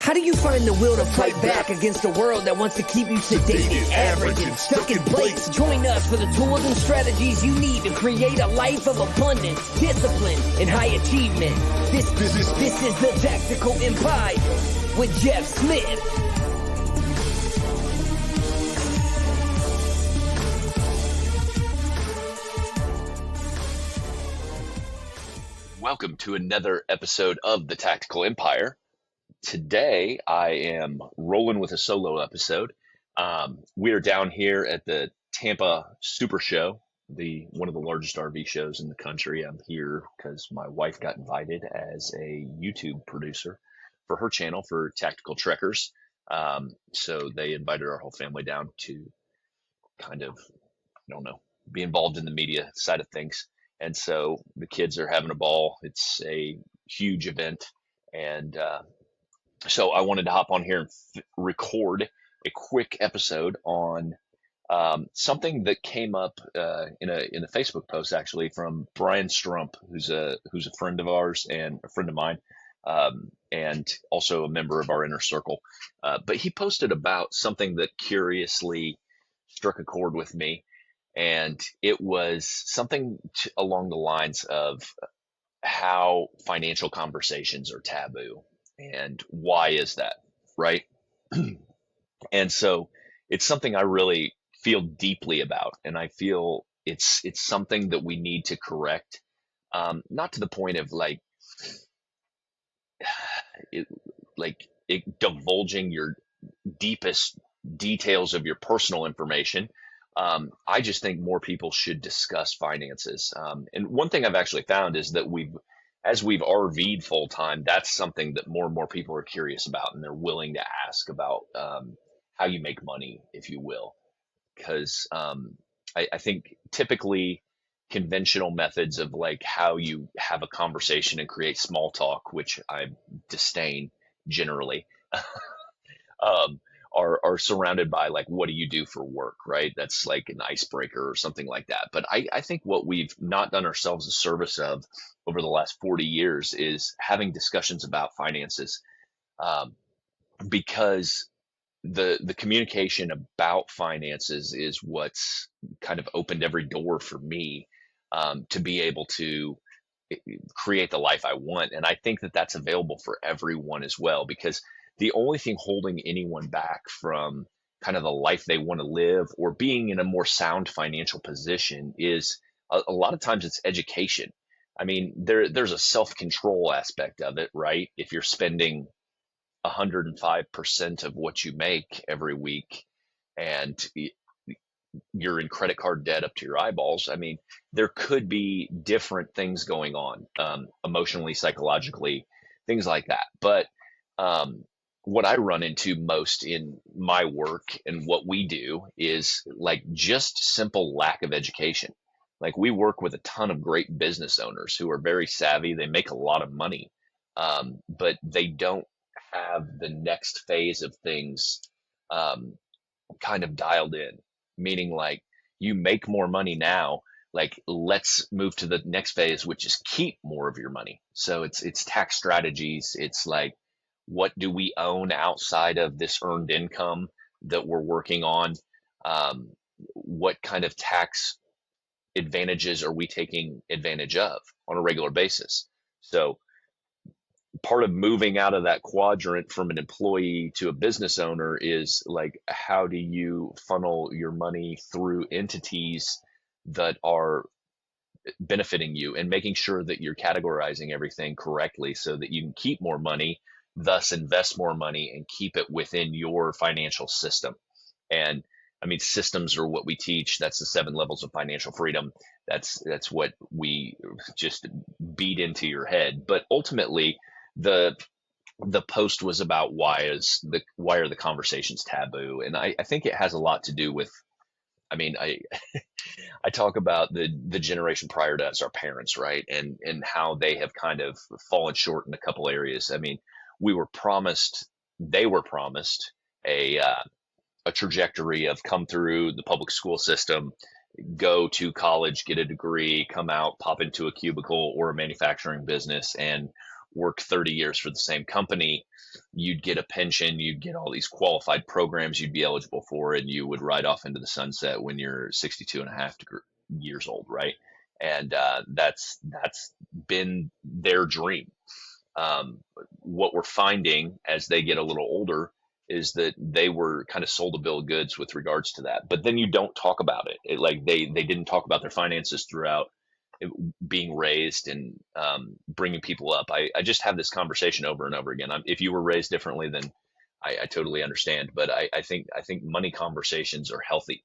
How do you find the will to fight back against a world that wants to keep you sedated, average, and stuck in place? Join us for the tools and strategies you need to create a life of abundance, discipline, and high achievement. This is the Tactical Empire with Jeff Smith. Welcome to another episode of the Tactical Empire. Today, I am rolling with a solo episode. We are down here at the Tampa Super Show, one of the largest RV shows in the country. I'm here because my wife got invited as a YouTube producer for her channel for Tactical Trekkers. So they invited our whole family down to kind of, be involved in the media side of things. And so the kids are having a ball. It's a huge event. And so I wanted to hop on here and record a quick episode on something that came up in a Facebook post, actually, from Brian Strump, who's a friend of ours and a friend of mine, and also a member of our inner circle. But he posted about something that curiously struck a chord with me. And it was something along the lines of how financial conversations are taboo. And why is that, right? And so it's something I really feel deeply about. And I feel it's something that we need to correct. Not to the point of divulging your deepest details of your personal information. I just think more people should discuss finances. And one thing I've actually found is that as we've RV'd full time, that's something that more and more people are curious about, and they're willing to ask about how you make money, if you will. Because I think typically conventional methods of how you have a conversation and create small talk, which I disdain generally, are surrounded by what do you do for work, right? That's like an icebreaker or something like that. But I think what we've not done ourselves a service of over the last 40 years is having discussions about finances, because the communication about finances is what's kind of opened every door for me to be able to create the life I want. And I think that that's available for everyone as well, because the only thing holding anyone back from kind of the life they want to live or being in a more sound financial position is a lot of times it's education. I mean, there's a self-control aspect of it, right? If you're spending 105% of what you make every week and you're in credit card debt up to your eyeballs, I mean, there could be different things going on, emotionally, psychologically, things like that. But what I run into most in my work and what we do is just simple lack of education. We work with a ton of great business owners who are very savvy. They make a lot of money, but they don't have the next phase of things kind of dialed in, meaning you make more money now, let's move to the next phase, which is keep more of your money. So it's tax strategies. It's what do we own outside of this earned income that we're working on? What kind of tax advantages are we taking advantage of on a regular basis? So part of moving out of that quadrant from an employee to a business owner is how do you funnel your money through entities that are benefiting you, and making sure that you're categorizing everything correctly so that you can keep more money, thus invest more money and keep it within your financial system. And I mean, systems are what we teach. That's the 7 levels of financial freedom. That's what we just beat into your head. But ultimately, the post was about why are the conversations taboo? And I think it has a lot to do with, I mean, I talk about the generation prior to us, our parents, right? And how they have kind of fallen short in a couple areas. I mean, they were promised a trajectory of come through the public school system, go to college, get a degree, come out, pop into a cubicle or a manufacturing business, and work 30 years for the same company, you'd get a pension, you'd get all these qualified programs you'd be eligible for, and you would ride off into the sunset when you're 62 and a half years old, right? And that's been their dream. Um, what we're finding as they get a little older is that they were kind of sold a bill of goods with regards to that. But then you don't talk about it. Like they didn't talk about their finances throughout it, being raised and bringing people up. I just have this conversation over and over again. If you were raised differently, then I totally understand. But I think money conversations are healthy,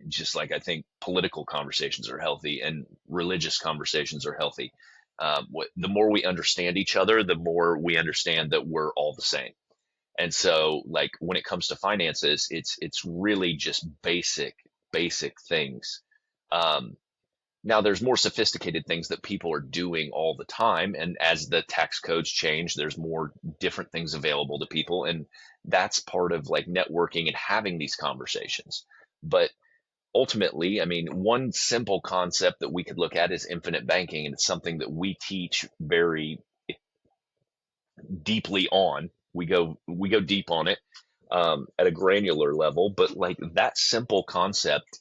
just like I think political conversations are healthy and religious conversations are healthy. The more we understand each other, the more we understand that we're all the same. And so, like when it comes to finances, it's really just basic things. Um, Now, there's more sophisticated things that people are doing all the time, and as the tax codes change, there's more different things available to people, and that's part of like networking and having these conversations. But ultimately, I mean, one simple concept that we could look at is infinite banking, and it's something that we teach very deeply on. We go deep on it at a granular level, but like that simple concept,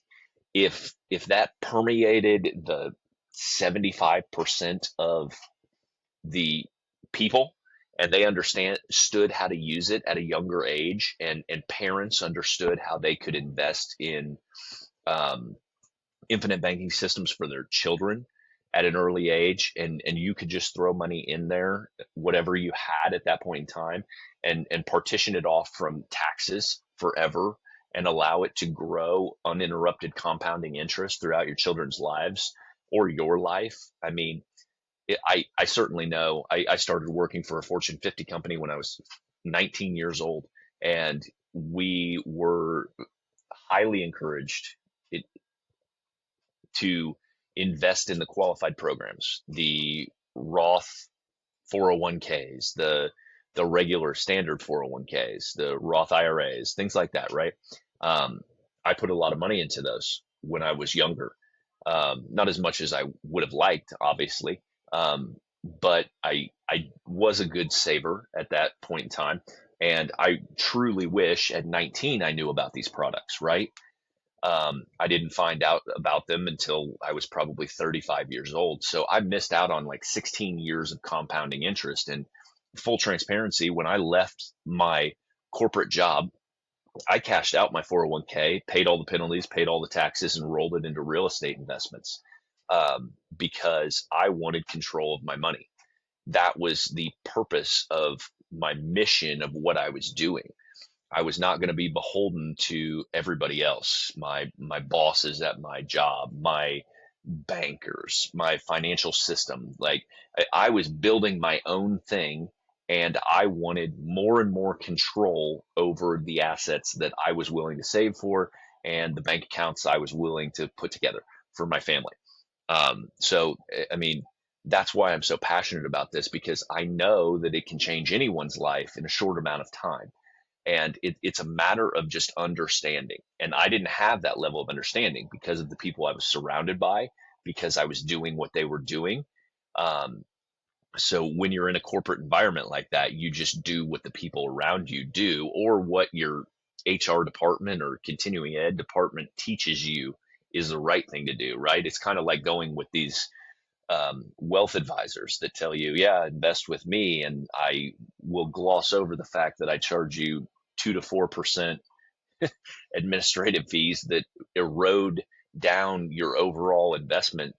if that permeated the 75% of the people and they understood how to use it at a younger age, and parents understood how they could invest in um, infinite banking systems for their children at an early age, and you could just throw money in there, whatever you had at that point in time, and partition it off from taxes forever and allow it to grow uninterrupted compounding interest throughout your children's lives or your life. I mean, I certainly know I started working for a Fortune 50 company when I was 19 years old, and we were highly encouraged to invest in the qualified programs, the Roth 401ks, the regular standard 401ks, the Roth IRAs, things like that, right? Um, I put a lot of money into those when I was younger. Not as much as I would have liked, obviously, but I was a good saver at that point in time, and I truly wish at 19 I knew about these products, right? I didn't find out about them until I was probably 35 years old. So I missed out on like 16 years of compounding interest. And full transparency, when I left my corporate job, I cashed out my 401k, paid all the penalties, paid all the taxes, and rolled it into real estate investments because I wanted control of my money. That was the purpose of my mission of what I was doing. I was not going to be beholden to everybody else, my bosses at my job, my bankers, my financial system. Like I was building my own thing, and I wanted more and more control over the assets that I was willing to save for and the bank accounts I was willing to put together for my family. I mean, that's why I'm so passionate about this, because I know that it can change anyone's life in a short amount of time, and it's a matter of just understanding. And I didn't have that level of understanding because of the people I was surrounded by, because I was doing what they were doing. um, so when you're in a corporate environment like that, you just do what the people around you do, or what your HR department or continuing ed department teaches you is the right thing to do, right? It's kind of like going with these wealth advisors that tell you, yeah, invest with me, and I will gloss over the fact that I charge you 2 to 4% administrative fees that erode down your overall investment,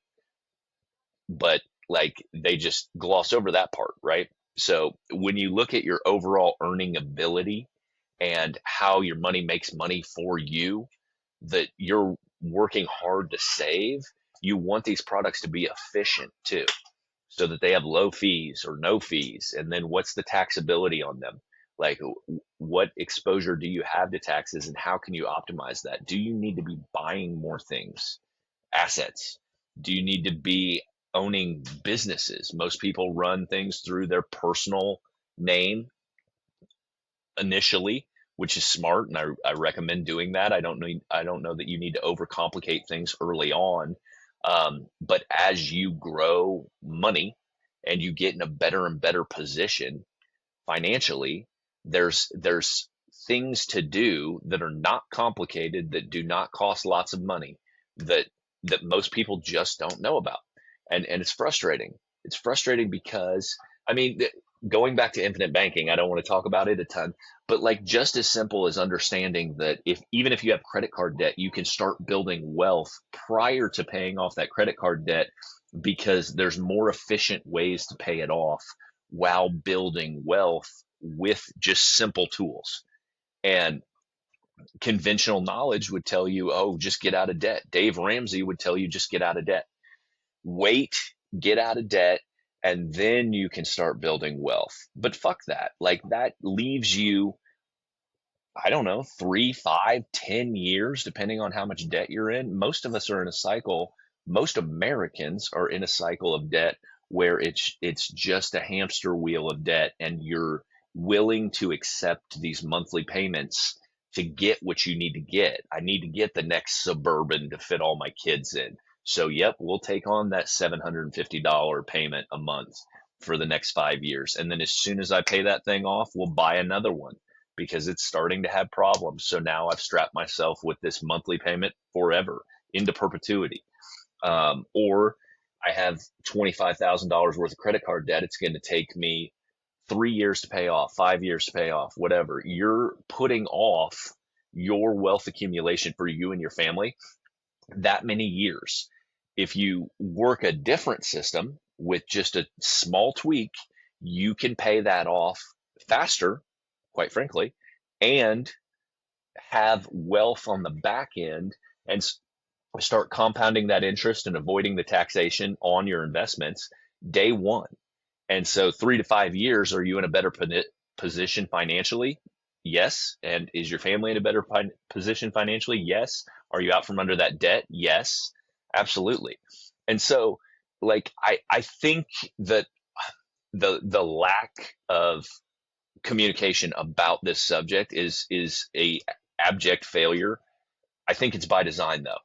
but like they just gloss over that part, right? So when you look at your overall earning ability and how your money makes money for you, that you're working hard to save, you want these products to be efficient too, so that they have low fees or no fees. And then what's the taxability on them? Like, what exposure do you have to taxes, and how can you optimize that? Do you need to be buying more things, assets? Do you need to be owning businesses? Most people run things through their personal name initially, which is smart, and I recommend doing that. I don't know that you need to overcomplicate things early on, but as you grow money and you get in a better and better position financially, there's things to do that are not complicated, that do not cost lots of money, that most people just don't know about. And it's frustrating. It's frustrating because, I mean, going back to infinite banking, I don't want to talk about it a ton, but like just as simple as understanding that if even if you have credit card debt, you can start building wealth prior to paying off that credit card debt, because there's more efficient ways to pay it off while building wealth with just simple tools. And conventional knowledge would tell you, oh, just get out of debt. Dave Ramsey would tell you, just get out of debt. Wait, get out of debt, and then you can start building wealth. But fuck that. Like that leaves you, I don't know, 3, 5, 10 years, depending on how much debt you're in. Most of us are in a cycle. Most Americans are in a cycle of debt where it's just a hamster wheel of debt, and you're willing to accept these monthly payments to get what you need to get. I need to get the next Suburban to fit all my kids in. So, yep, we'll take on that $750 payment a month for the next 5 years. And then as soon as I pay that thing off, we'll buy another one because it's starting to have problems. So now I've strapped myself with this monthly payment forever into perpetuity. Or I have $25,000 worth of credit card debt. It's going to take me 3 years to pay off, 5 years to pay off, whatever. You're putting off your wealth accumulation for you and your family that many years. If you work a different system with just a small tweak, you can pay that off faster, quite frankly, and have wealth on the back end and start compounding that interest and avoiding the taxation on your investments day one. And so 3 to 5 years, are you in a better position financially? Yes. And is your family in a better position financially? Yes. Are you out from under that debt? Yes, absolutely. And so like, I think that the lack of communication about this subject is a abject failure. I think it's by design though.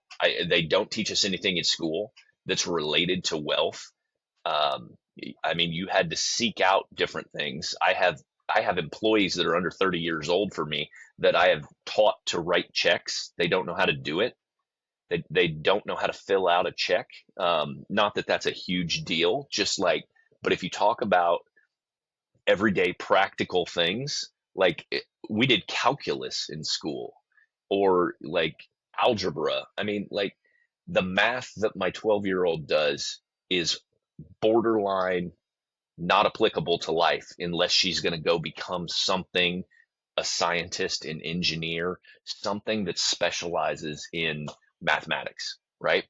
They don't teach us anything in school that's related to wealth. Um, I mean, you had to seek out different things. I have employees that are under 30 years old for me that I have taught to write checks. They don't know how to do it. They don't know how to fill out a check. Not that that's a huge deal, just like, but if you talk about everyday practical things, like we did calculus in school or like algebra. I mean, like the math that my 12-year-old does is borderline not applicable to life unless she's going to go become something, a scientist, an engineer, something that specializes in mathematics, right?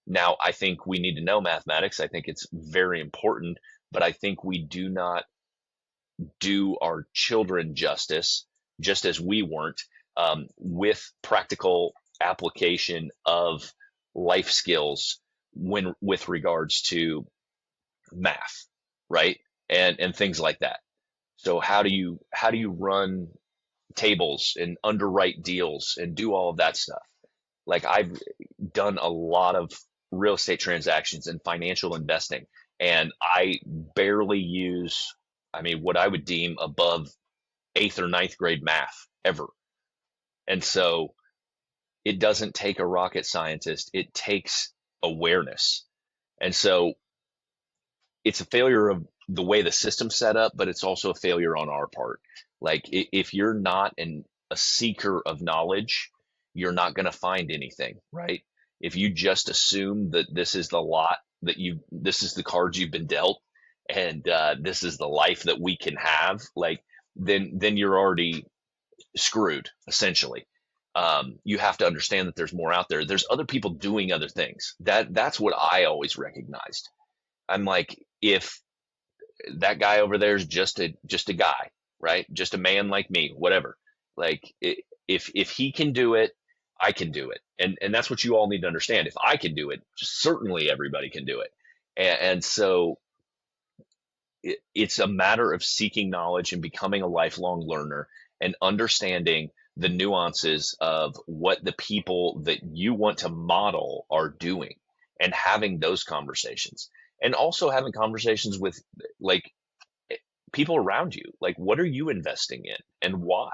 Now, I think we need to know mathematics. I think it's very important, but I think we do not do our children justice, just as we weren't, with practical application of life skills when with regards to math, right? And things like that. So how do you run tables and underwrite deals and do all of that stuff? Like I've done a lot of real estate transactions and financial investing, and I barely use, I mean, what I would deem above eighth or ninth grade math ever. And so it doesn't take a rocket scientist, it takes awareness. And so it's a failure of the way the system's set up, but it's also a failure on our part. Like if you're not a seeker of knowledge, you're not going to find anything, right? If you just assume that this is the lot that this is the cards you've been dealt, and this is the life that we can have, like then you're already screwed essentially. You have to understand that there's more out there. There's other people doing other things. That's what I always recognized. I'm like, if that guy over there is just a guy, right? Just a man like me, whatever. Like if he can do it, I can do it. And that's what you all need to understand. If I can do it, certainly everybody can do it. And so it's a matter of seeking knowledge and becoming a lifelong learner and understanding the nuances of what the people that you want to model are doing and having those conversations. And also having conversations with like people around you. Like, what are you investing in and why?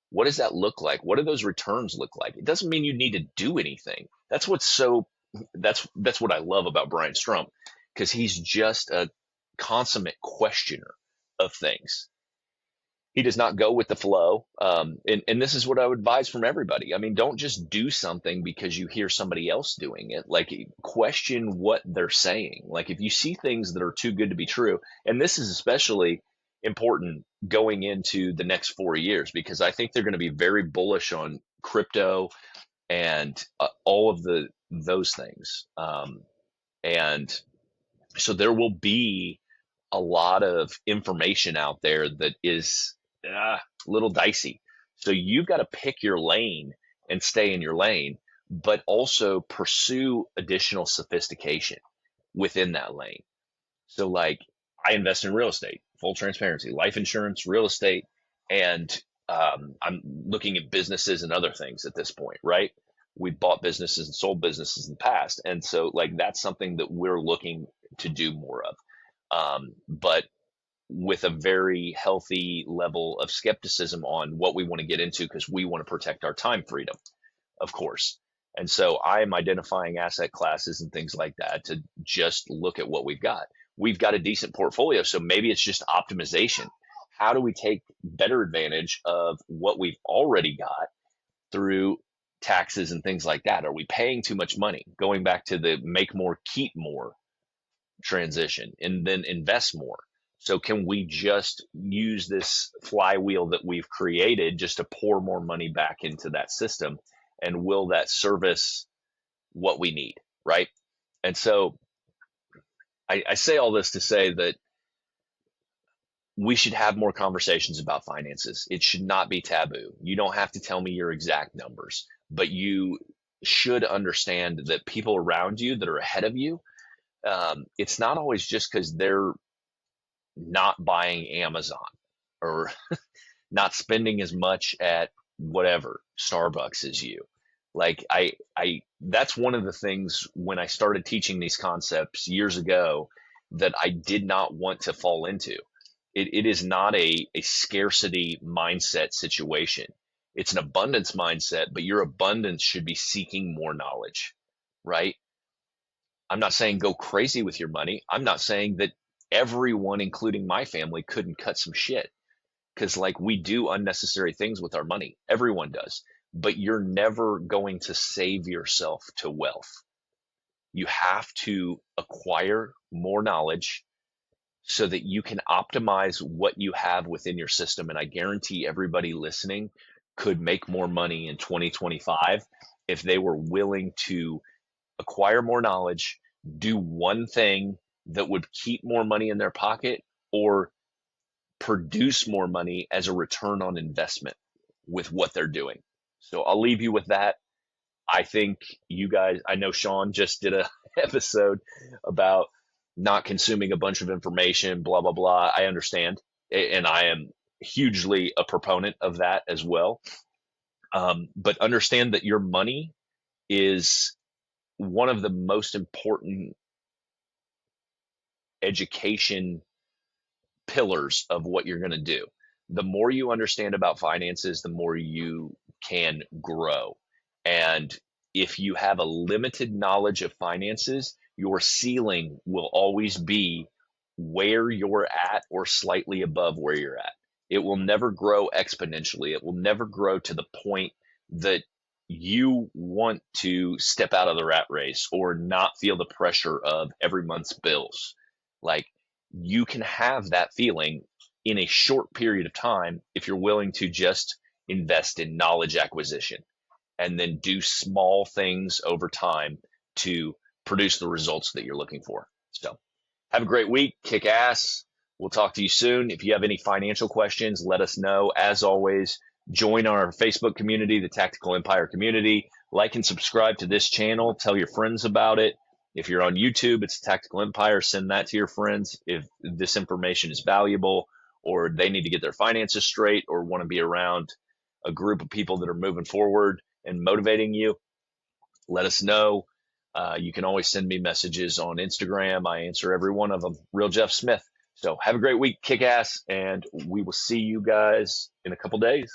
What does that look like? What do those returns look like? It doesn't mean you need to do anything. That's what I love about Brian Strump, because he's just a consummate questioner of things. He does not go with the flow. And this is what I would advise from everybody. I mean, don't just do something because you hear somebody else doing it. Like, question what they're saying. Like, if you see things that are too good to be true, and this is especially important going into the next 4 years, because I think they're going to be very bullish on crypto and all of those things. And so there will be a lot of information out there that is a little dicey. So you've got to pick your lane and stay in your lane, but also pursue additional sophistication within that lane. So, like, I invest in real estate, full transparency, life insurance, real estate, and I'm looking at businesses and other things at this point, right? We've bought businesses and sold businesses in the past. And so, like, that's something that we're looking to do more of. But with a very healthy level of skepticism on what we want to get into, because we want to protect our time freedom, of course. And so I am identifying asset classes and things like that to just look at what we've got. We've got a decent portfolio, so maybe it's just optimization. How do we take better advantage of what we've already got through taxes and things like that? Are we paying too much money? Going back to the make more, keep more transition, and then invest more. So can we just use this flywheel that we've created just to pour more money back into that system? And will that service what we need, right? And so I say all this to say that we should have more conversations about finances. It should not be taboo. You don't have to tell me your exact numbers, but you should understand that people around you that are ahead of you, it's not always just because they're not buying Amazon or not spending as much at whatever Starbucks as you. Like, that's one of the things when I started teaching these concepts years ago that I did not want to fall into. It is not a scarcity mindset situation. It's an abundance mindset, but your abundance should be seeking more knowledge, right? I'm not saying go crazy with your money. I'm not saying that everyone, including my family, couldn't cut some shit, because, like, we do unnecessary things with our money. Everyone does. But you're never going to save yourself to wealth. You have to acquire more knowledge so that you can optimize what you have within your system. And I guarantee everybody listening could make more money in 2025 if they were willing to acquire more knowledge, do one thing that would keep more money in their pocket, or produce more money as a return on investment with what they're doing. So I'll leave you with that. I think you guys, I know Sean just did a episode about not consuming a bunch of information, blah, blah, blah. I understand. And I am hugely a proponent of that as well. But understand that your money is one of the most important education pillars of what you're going to do. The more you understand about finances, the more you can grow. And if you have a limited knowledge of finances, your ceiling will always be where you're at or slightly above where you're at. It will never grow exponentially. It will never grow to the point that you want to step out of the rat race or not feel the pressure of every month's bills. Like, you can have that feeling in a short period of time if you're willing to just invest in knowledge acquisition and then do small things over time to produce the results that you're looking for. So have a great week. Kick ass. We'll talk to you soon. If you have any financial questions, let us know. As always, join our Facebook community, the Tactical Empire community. Like and subscribe to this channel. Tell your friends about it. If you're on YouTube, it's Tactical Empire. Send that to your friends if this information is valuable, or they need to get their finances straight, or want to be around a group of people that are moving forward and motivating you. Let us know. You can always send me messages on Instagram. I answer every one of them. Real Jeff Smith. So have a great week, kick ass, and we will see you guys in a couple days.